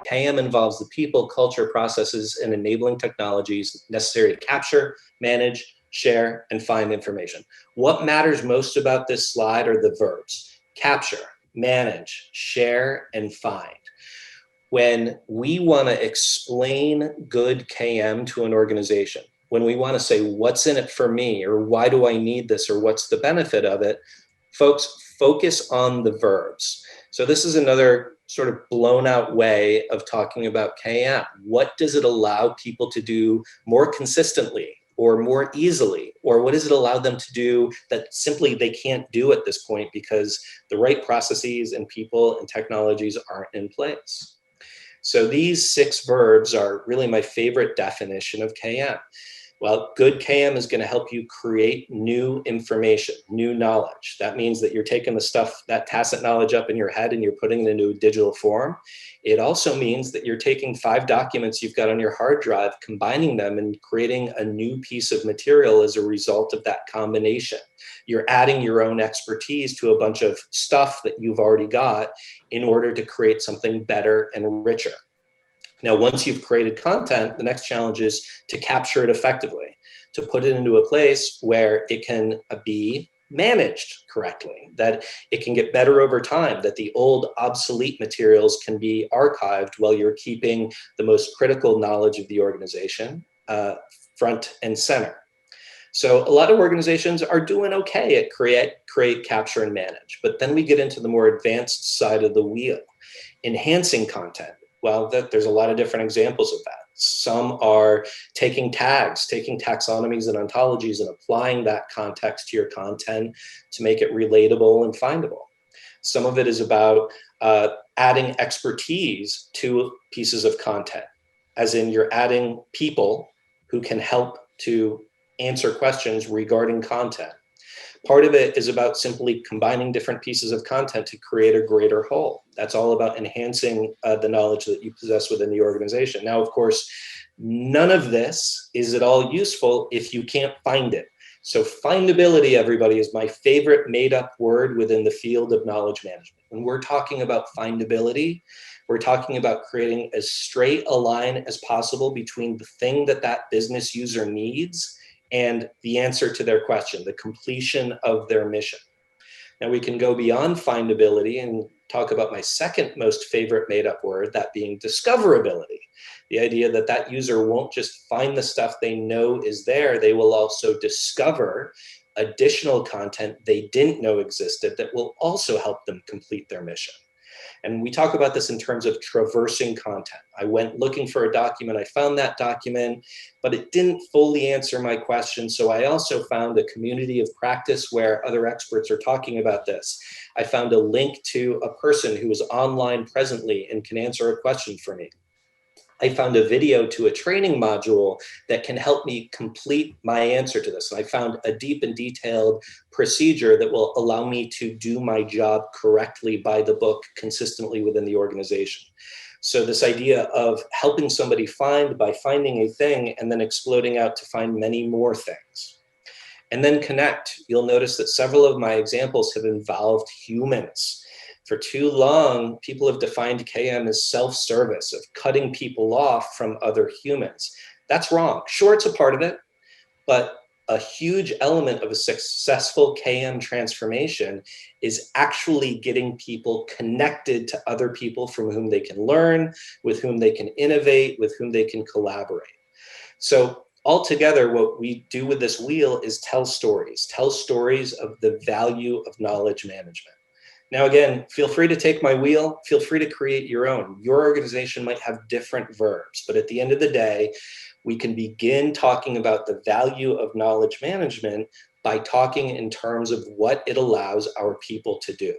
KM involves the people, culture, processes, and enabling technologies necessary to capture, manage, share, and find information. What matters most about this slide are the verbs: capture, manage, share, and find. When we want to explain good KM to an organization, when we want to say what's in it for me, or why do I need this, or what's the benefit of it, folks focus on the verbs. So this is another sort of blown out way of talking about KM. What does it allow people to do more consistently or more easily? Or what does it allow them to do that simply they can't do at this point because the right processes and people and technologies aren't in place? So these 6 verbs are really my favorite definition of KM. Well, good KM is going to help you create new information, new knowledge. That means that you're taking the stuff, that tacit knowledge up in your head, and you're putting it into a digital form. It also means that you're taking 5 documents you've got on your hard drive, combining them and creating a new piece of material as a result of that combination. You're adding your own expertise to a bunch of stuff that you've already got in order to create something better and richer. Now, once you've created content, the next challenge is to capture it effectively, to put it into a place where it can be managed correctly, that it can get better over time, that the old obsolete materials can be archived while you're keeping the most critical knowledge of the organization front and center. So a lot of organizations are doing okay at create, capture, and manage. But then we get into the more advanced side of the wheel, enhancing content. Well, there's a lot of different examples of that. Some are taking tags, taking taxonomies and ontologies and applying that context to your content to make it relatable and findable. Some of it is about adding expertise to pieces of content, as in you're adding people who can help to answer questions regarding content. Part of it is about simply combining different pieces of content to create a greater whole. That's all about enhancing the knowledge that you possess within the organization. Now, of course, none of this is at all useful if you can't find it. So findability, everybody, is my favorite made-up word within the field of knowledge management. When we're talking about findability, we're talking about creating as straight a line as possible between the thing that that business user needs and the answer to their question, the completion of their mission. Now we can go beyond findability and talk about my second most favorite made-up word, that being discoverability. The idea that that user won't just find the stuff they know is there, they will also discover additional content they didn't know existed that will also help them complete their mission. And we talk about this in terms of traversing content. I went looking for a document, I found that document, but it didn't fully answer my question. So I also found a community of practice where other experts are talking about this. I found a link to a person who is online presently and can answer a question for me. I found a video to a training module that can help me complete my answer to this. And I found a deep and detailed procedure that will allow me to do my job correctly by the book consistently within the organization. So this idea of helping somebody find by finding a thing and then exploding out to find many more things. And then connect. You'll notice that several of my examples have involved humans. For too long, people have defined KM as self-service, of cutting people off from other humans. That's wrong. Sure, it's a part of it, but a huge element of a successful KM transformation is actually getting people connected to other people from whom they can learn, with whom they can innovate, with whom they can collaborate. So altogether, what we do with this wheel is tell stories of the value of knowledge management. Now, again, feel free to take my wheel. Feel free to create your own. Your organization might have different verbs, but at the end of the day, we can begin talking about the value of knowledge management by talking in terms of what it allows our people to do.